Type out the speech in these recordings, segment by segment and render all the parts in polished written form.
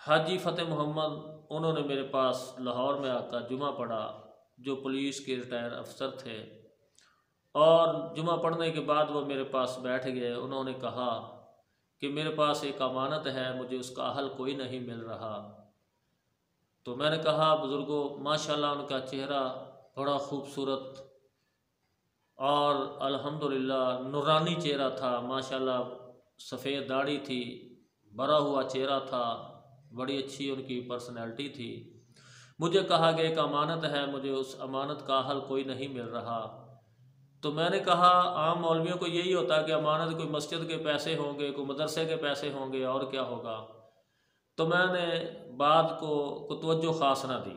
حاجی فتح محمد انہوں نے میرے پاس لاہور میں آ کر جمعہ پڑھا، جو پولیس کے ریٹائر افسر تھے، اور جمعہ پڑھنے کے بعد وہ میرے پاس بیٹھ گئے۔ انہوں نے کہا کہ میرے پاس ایک امانت ہے، مجھے اس کا حل کوئی نہیں مل رہا۔ تو میں نے کہا بزرگوں ماشاءاللہ ان کا چہرہ بڑا خوبصورت اور الحمدللہ نورانی چہرہ تھا، ماشاءاللہ سفید داڑھی تھی، بھرا ہوا چہرہ تھا، بڑی اچھی ان کی پرسنالٹی تھی۔ مجھے کہا کہ ایک امانت ہے، مجھے اس امانت کا حل کوئی نہیں مل رہا۔ تو میں نے کہا عام مولویوں کو یہی ہوتا ہے کہ امانت کوئی مسجد کے پیسے ہوں گے، کوئی مدرسے کے پیسے ہوں گے، اور کیا ہوگا۔ تو میں نے بات کو توجہ خاص نہ دی،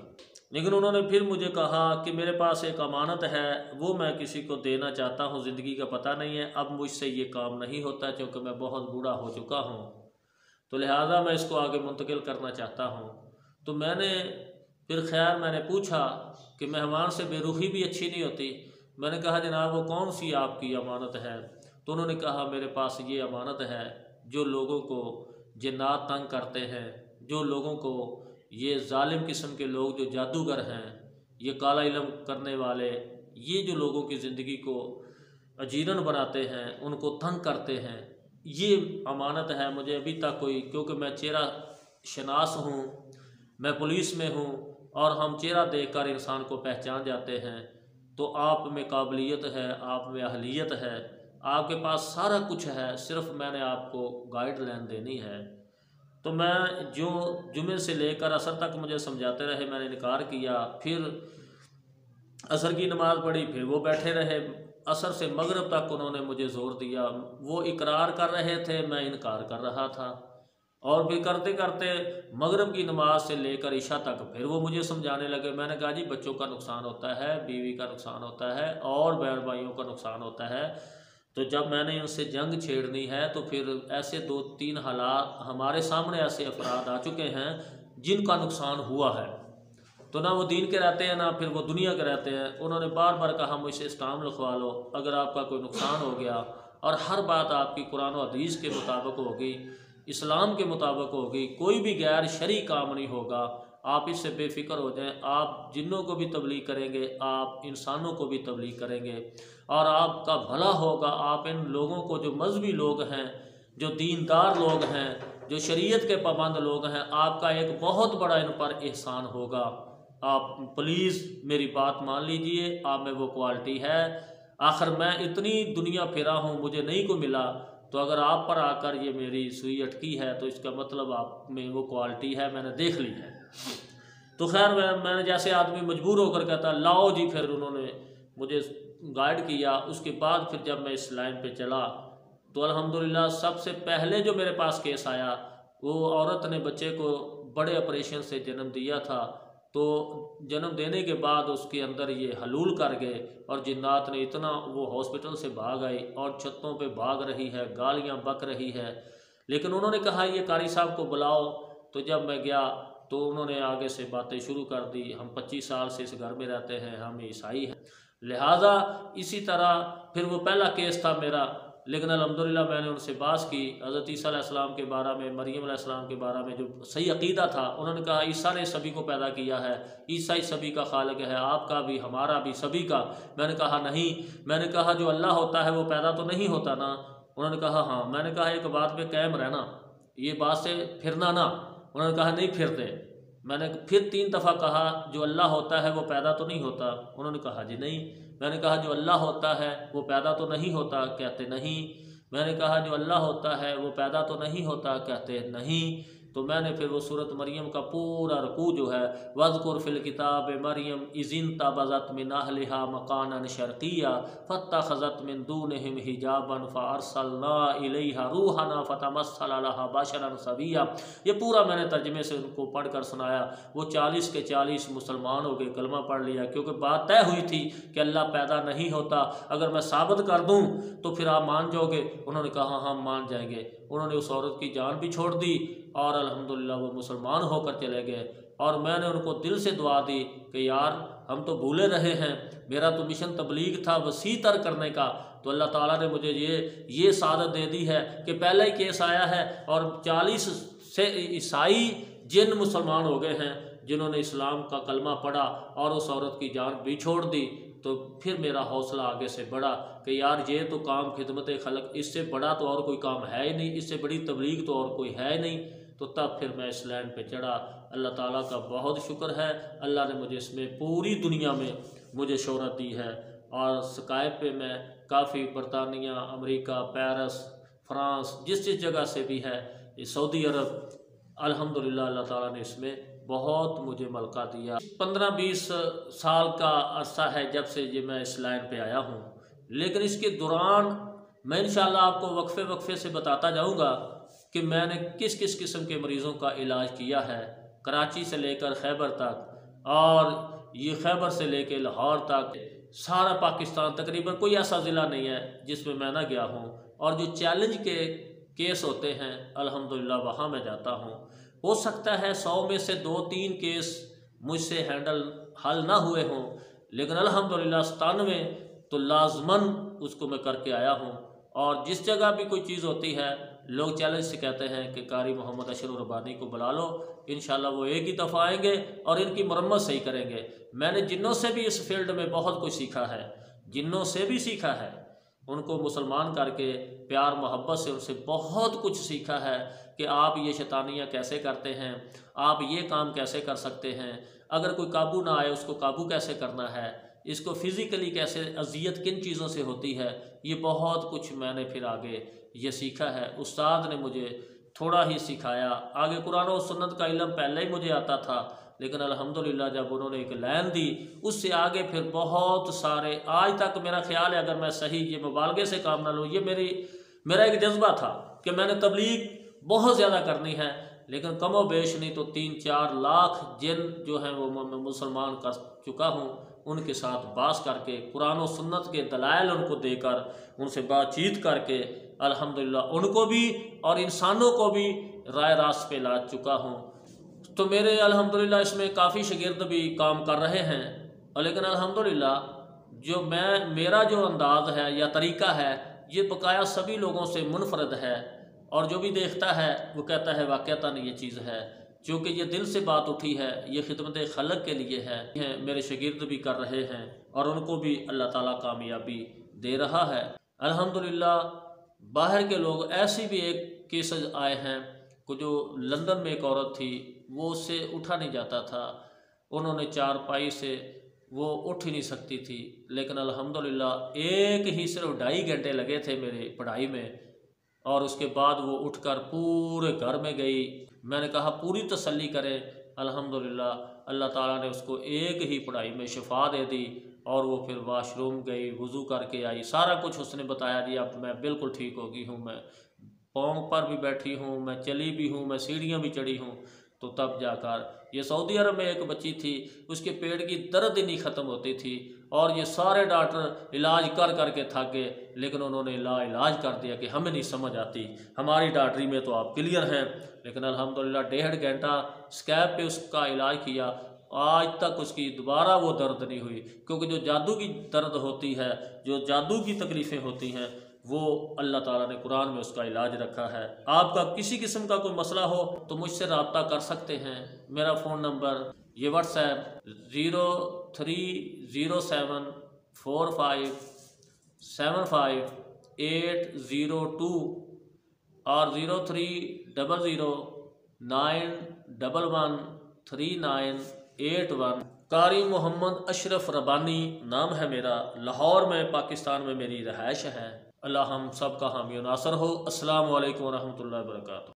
لیکن انہوں نے پھر مجھے کہا کہ میرے پاس ایک امانت ہے، وہ میں کسی کو دینا چاہتا ہوں، زندگی کا پتہ نہیں ہے، اب مجھ سے یہ کام نہیں ہوتا چونکہ میں بہت بوڑھا ہو چکا ہوں، تو لہٰذا میں اس کو آگے منتقل کرنا چاہتا ہوں۔ تو میں نے پھر خیر میں نے پوچھا کہ مہمان سے بے رخی بھی اچھی نہیں ہوتی۔ میں نے کہا جناب وہ کون سی آپ کی امانت ہے؟ تو انہوں نے کہا میرے پاس یہ امانت ہے، جو لوگوں کو جنات تنگ کرتے ہیں، جو لوگوں کو یہ ظالم قسم کے لوگ جو جادوگر ہیں، یہ کالا علم کرنے والے، یہ جو لوگوں کی زندگی کو اجیرن بناتے ہیں، ان کو تنگ کرتے ہیں، یہ امانت ہے مجھے ابھی تک کوئی، کیونکہ میں چہرہ شناس ہوں، میں پولیس میں ہوں، اور ہم چہرہ دیکھ کر انسان کو پہچان جاتے ہیں۔ تو آپ میں قابلیت ہے، آپ میں اہلیت ہے، آپ کے پاس سارا کچھ ہے، صرف میں نے آپ کو گائیڈ لائن دینی ہے۔ تو میں جو جمعے سے لے کر عصر تک مجھے سمجھاتے رہے، میں نے انکار کیا، پھر عصر کی نماز پڑھی، پھر وہ بیٹھے رہے، عصر سے مغرب تک انہوں نے مجھے زور دیا، وہ اقرار کر رہے تھے، میں انکار کر رہا تھا، اور پھر کرتے کرتے مغرب کی نماز سے لے کر عشاء تک پھر وہ مجھے سمجھانے لگے۔ میں نے کہا جی بچوں کا نقصان ہوتا ہے، بیوی کا نقصان ہوتا ہے، اور بہن بھائیوں کا نقصان ہوتا ہے، تو جب میں نے ان سے جنگ چھیڑنی ہے تو پھر ایسے 2-3 حالات ہمارے سامنے ایسے افراد آ چکے ہیں جن کا نقصان ہوا ہے، تو نہ وہ دین کے رہتے ہیں، نہ پھر وہ دنیا کے رہتے ہیں۔ انہوں نے بار بار کہا مجھ سے اسٹام لکھوا لو، اگر آپ کا کوئی نقصان ہو گیا، اور ہر بات آپ کی قرآن و حدیث کے مطابق ہوگی، اسلام کے مطابق ہوگی، کوئی بھی غیر شرعی کام نہیں ہوگا، آپ اس سے بے فکر ہو جائیں۔ آپ جنوں کو بھی تبلیغ کریں گے، آپ انسانوں کو بھی تبلیغ کریں گے، اور آپ کا بھلا ہوگا۔ آپ ان لوگوں کو، جو مذہبی لوگ ہیں، جو دیندار لوگ ہیں، جو شریعت کے پابند لوگ ہیں، آپ کا ایک بہت بڑا ان پر احسان ہوگا۔ آپ پلیز میری بات مان لیجئے، آپ میں وہ کوالٹی ہے۔ آخر میں اتنی دنیا پھرا ہوں، مجھے نہیں کو ملا، تو اگر آپ پر آ کر یہ میری سوئی اٹکی ہے تو اس کا مطلب آپ میں وہ کوالٹی ہے، میں نے دیکھ لی ہے۔ تو خیر میں نے جیسے آدمی مجبور ہو کر کہتا لاؤ جی، پھر انہوں نے مجھے گائیڈ کیا۔ اس کے بعد پھر جب میں اس لائن پہ چلا تو الحمدللہ سب سے پہلے جو میرے پاس کیس آیا، وہ عورت نے بچے کو بڑے آپریشن سے جنم دیا تھا، تو جنم دینے کے بعد اس کے اندر یہ حلول کر گئے، اور جنات نے اتنا، وہ ہاسپٹل سے بھاگ آئی اور چھتوں پہ بھاگ رہی ہے، گالیاں بک رہی ہے، لیکن انہوں نے کہا یہ قاری صاحب کو بلاؤ۔ تو جب میں گیا تو انہوں نے آگے سے باتیں شروع کر دی، ہم 25 سال سے اس گھر میں رہتے ہیں، ہم عیسائی ہیں، لہٰذا اسی طرح پھر وہ پہلا کیس تھا میرا، لیکن الحمدللہ میں نے ان سے بات کی حضرت عیسیٰ علیہ السلام کے بارے میں، مریم علیہ السلام کے بارے میں جو صحیح عقیدہ تھا۔ انہوں نے کہا عیسیٰ نے سبھی کو پیدا کیا ہے، عیسیٰ سبھی کا خالق ہے، آپ کا بھی، ہمارا بھی، سبھی کا۔ میں نے کہا نہیں، میں نے کہا جو اللہ ہوتا ہے وہ پیدا تو نہیں ہوتا نا؟ انہوں نے کہا ہاں۔ میں نے کہا ایک بات پہ قائم رہنا، یہ بات سے پھرنا نہ۔ انہوں نے کہا نہیں پھرتے۔ میں نے پھر 3 دفعہ کہا جو اللہ ہوتا ہے وہ پیدا تو نہیں ہوتا؟ انہوں نے کہا جی نہیں۔ میں نے کہا جو اللہ ہوتا ہے وہ پیدا تو نہیں ہوتا؟ کہتے نہیں۔ میں نے کہا جو اللہ ہوتا ہے وہ پیدا تو نہیں ہوتا؟ کہتے نہیں۔ تو میں نے پھر وہ سورۃ مریم کا پورا رکوع جو ہے، وَاذْكُرْ فِي الْكِتَابِ مَرْيَمَ إِذِ انتَبَذَتْ مِنْ أَهْلِهَا مَكَانًا شَرْقِيًّا فَاتَّخَذَتْ مِنْ دُونِهِمْ حِجَابًا فَأَرْسَلْنَا إِلَيْهَا رُوحَنَا فَتَمَثَّلَ لَهَا بَشَرًا سَوِيًّا۔ یہ پورا میں نے ترجمے سے ان کو پڑھ کر سنایا۔ وہ 40 کے 40 مسلمان ہو گئے، کلمہ پڑھ لیا، کیونکہ بات طے ہوئی تھی کہ اللہ پیدا نہیں ہوتا۔ اگر میں ثابت کر دوں تو پھر آپ مان جاؤ گے؟ انہوں نے کہا ہاں مان جائیں گے۔ انہوں نے اس عورت کی جان بھی چھوڑ دی، اور الحمدللہ وہ مسلمان ہو کر چلے گئے۔ اور میں نے ان کو دل سے دعا دی کہ یار ہم تو بھولے رہے ہیں، میرا تو مشن تبلیغ تھا وسیع تر کرنے کا، تو اللہ تعالیٰ نے مجھے یہ سعادت دے دی ہے کہ پہلا ہی کیس آیا ہے، اور 40 سے عیسائی جن مسلمان ہو گئے ہیں جنہوں نے اسلام کا کلمہ پڑھا اور اس عورت کی جان بھی چھوڑ دی، تو پھر میرا حوصلہ آگے سے بڑھا کہ یار یہ تو کام خدمت خلق، اس سے بڑا تو اور کوئی کام ہے ہی نہیں، اس سے بڑی تبلیغ تو اور کوئی ہے ہی نہیں۔ تو تب پھر میں اس لائن پہ چڑھا۔ اللہ تعالیٰ کا بہت شکر ہے، اللہ نے مجھے اس میں پوری دنیا میں مجھے شہرت دی ہے، اور اسکائپ پہ میں کافی برطانیہ، امریکہ، پیرس، فرانس، جس جگہ سے بھی ہے، سعودی عرب، الحمدللہ اللہ تعالیٰ نے اس میں بہت مجھے ملکہ دیا۔ 15-20 سال کا عرصہ ہے جب سے یہ میں اس لائن پہ آیا ہوں، لیکن اس کے دوران میں انشاءاللہ آپ کو وقفے سے بتاتا جاؤں گا کہ میں نے کس کس قسم کے مریضوں کا علاج کیا ہے، کراچی سے لے کر خیبر تک، اور یہ خیبر سے لے کے لاہور تک، سارا پاکستان، تقریباً کوئی ایسا ضلع نہیں ہے جس میں نہ گیا ہوں، اور جو چیلنج کے کیس ہوتے ہیں الحمدللہ وہاں میں جاتا ہوں۔ ہو سکتا ہے 100 میں سے 2-3 کیس مجھ سے حل نہ ہوئے ہوں، لیکن الحمدللہ 97 تو لازماً اس کو میں کر کے آیا ہوں۔ اور جس جگہ بھی کوئی چیز ہوتی ہے لوگ چیلنج سے کہتے ہیں کہ قاری محمد اشرف ربانی کو بلا لو، انشاءاللہ وہ ایک ہی دفعہ آئیں گے اور ان کی مرمت صحیح کریں گے۔ میں نے جنوں سے بھی اس فیلڈ میں بہت کچھ سیکھا ہے، جنوں سے بھی سیکھا ہے، ان کو مسلمان کر کے پیار محبت سے ان سے بہت کچھ سیکھا ہے کہ آپ یہ شیطانیاں کیسے کرتے ہیں، آپ یہ کام کیسے کر سکتے ہیں، اگر کوئی قابو نہ آئے اس کو قابو کیسے کرنا ہے، اس کو فزیکلی کیسے اذیت کن چیزوں سے ہوتی ہے، یہ بہت کچھ میں نے پھر آگے یہ سیکھا ہے۔ استاد نے مجھے تھوڑا ہی سکھایا، آگے قرآن و سنت کا علم پہلے ہی مجھے آتا تھا، لیکن الحمدللہ جب انہوں نے ایک لائن دی اس سے آگے پھر بہت سارے، آج تک میرا خیال ہے اگر میں صحیح یہ مبالغے سے کام نہ لوں، یہ میرا ایک جذبہ تھا کہ میں نے تبلیغ بہت زیادہ کرنی ہے، لیکن کم و بیش نہیں تو 3-4 لاکھ جن جو ہیں وہ میں مسلمان کر چکا ہوں، ان کے ساتھ باس کر کے قرآن و سنت کے دلائل ان کو دے کر، ان سے بات چیت کر کے الحمدللہ ان کو بھی اور انسانوں کو بھی رائے راست پہ لا چکا ہوں۔ تو میرے الحمدللہ اس میں کافی شاگرد بھی کام کر رہے ہیں، لیکن الحمدللہ جو میرا جو انداز ہے یا طریقہ ہے یہ بقایا سبھی لوگوں سے منفرد ہے، اور جو بھی دیکھتا ہے وہ کہتا ہے واقعتاً یہ چیز ہے، چونکہ یہ دل سے بات اٹھی ہے، یہ خدمت خلق کے لیے ہے، میرے شاگرد بھی کر رہے ہیں اور ان کو بھی اللہ تعالیٰ کامیابی دے رہا ہے الحمدللہ۔ باہر کے لوگ ایسی بھی ایک کیسز آئے ہیں کہ جو لندن میں ایک عورت تھی، وہ اس سے اٹھا نہیں جاتا تھا، انہوں نے چارپائی سے وہ اٹھ ہی نہیں سکتی تھی، لیکن الحمدللہ ایک ہی صرف 2.5 گھنٹے لگے تھے میرے پڑھائی میں، اور اس کے بعد وہ اٹھ کر پورے گھر میں گئی۔ میں نے کہا پوری تسلی کریں، الحمدللہ اللہ تعالیٰ نے اس کو ایک ہی پڑھائی میں شفا دے دی، اور وہ پھر واش روم گئی، وضو کر کے آئی، سارا کچھ اس نے بتایا دیا، اب میں بالکل ٹھیک ہو گئی ہوں، میں پاؤں پر بھی بیٹھی ہوں، میں چلی بھی ہوں، میں سیڑھیاں بھی چڑھی ہوں۔ تو تب جا کر یہ سعودی عرب میں ایک بچی تھی، اس کے پیٹ کی درد ہی نہیں ختم ہوتی تھی، اور یہ سارے ڈاکٹر علاج کر کے تھک گئے، لیکن انہوں نے لا علاج کر دیا کہ ہمیں نہیں سمجھ آتی، ہماری ڈاکٹری میں تو آپ کلیئر ہیں، لیکن الحمدللہ 1.5 گھنٹہ اسکیپ پہ اس کا علاج کیا، آج تک اس کی دوبارہ وہ درد نہیں ہوئی، کیونکہ جو جادو کی درد ہوتی ہے، جو جادو کی تکلیفیں ہوتی ہیں، وہ اللہ تعالیٰ نے قرآن میں اس کا علاج رکھا ہے۔ آپ کا کسی قسم کا کوئی مسئلہ ہو تو مجھ سے رابطہ کر سکتے ہیں، میرا فون نمبر، یہ واٹس ایپ 0307575802 اور 030091113981۔ قاری محمد اشرف ربانی نام ہے میرا، لاہور میں پاکستان میں میری رہائش ہے۔ اللہ ہم سب کا حامی و ناصر ہو۔ السلام علیکم ورحمۃ اللہ وبرکاتہ۔